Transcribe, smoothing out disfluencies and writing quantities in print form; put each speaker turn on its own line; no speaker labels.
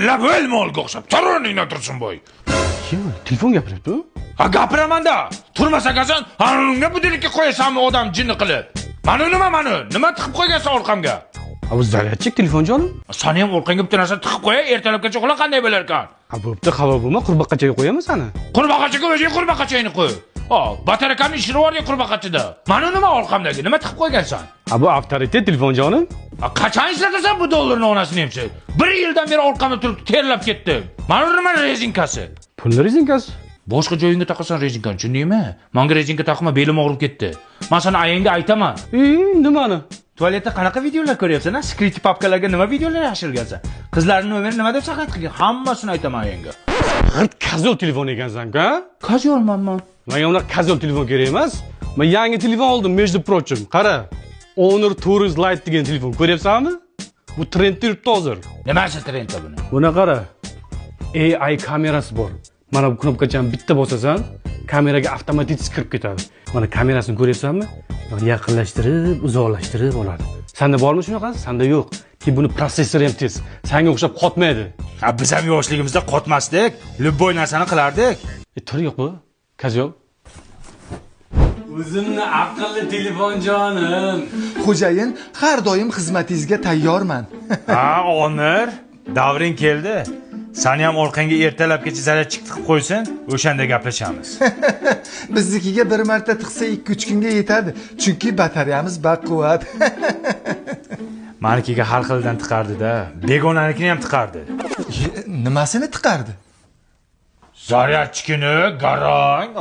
lab o'lmolga o'xshab. Tur o'rningdan tursin bo'y.
Kim? Telefon gapiryapti u?
Ha gapiraman-da. Turmasa qasan, hanunga budillikka qo'yasanmi odam jinni qilib? Nima tiqib qo'ygansan orqamga?
Ha bu zaryadchik telefon jonim.
Sani ham orqangga bitta narsa tiqib qo'ya, ertalabgacha uxla qanday bo'lar ekan?
Ha bo'pti, xabar bo'lma, qurbaqachaga qo'yaman seni.
Qurbaqachaga o'zing qurbaqachangni qo'y. Ha, batarakam ishri bor ya qurbaqachida. Mana nima orqamdagi? Nima tiqib qo'ygansan?
Ha bu avtoritet telefon jonim.
Qachon ishlatasan bu dollarni onasini hamsa? 1 yildan beri orqamda turib terlab ketdi. Mana nima rezinkasi?
Pulni rezinkasi.
Boshqa joyingga taqasan rezinkani, tushundingmi? Menga rezinka taqma, belim og'rib ketdi. Men sana ayangga aytaman.
Nimani?
Tualetda qanaqa videolar ko'ryapsan? Secret papkalarga nima videolar yashirgansan? Qizlarning nomerini nima deb saqlab qilgan? Hammasini aytaman ayangga.
G'irt kazol telefon ekansan-ku, ha?
Kazolman.
Menga unaqa kazol telefon kerak emas. Men yangi telefon oldim, между прочим. Qara. Honor Tourist Lite degan telefon ko'ryapsanmi? Bu trendda yuribdi hozir.
Nimasi trendda buni?
Buni qara. AI kamerasi bor. Mana bu knopkachani bitta bosasan, kameraga avtomatik kirib ketadi. Mana kamerasini ko'ryapsanmi? Yaqinlashtirib, uzoqlashtirib oladi. Senda bormi shunaqasi? Senda yo'q. Ki buni protsessori ham tez. Senga o'xshab qotmaydi.
Ha, biz ham yoshligimizda qotmasdik. Любой narsani qilardik.
Tur yo'q bu. Kazol. O'zimni aqlli telefon jonim.
Xo'jayin, har doim xizmatingizga tayyorman.
Ha, Onir, davring keldi. Seni ham orqangga ertalabgacha zaryadchik tiqib qo'ysin, o'shanda gaplashamiz.
Biznikiga bir marta tiqsa 2-3 kunga yetadi, chunki batareyamiz baquvvat.
Manikiga har xildan tiqardi-da, begonanikini ham tiqardi.
Nimasini tiqardi?
Zaryadchikini garang.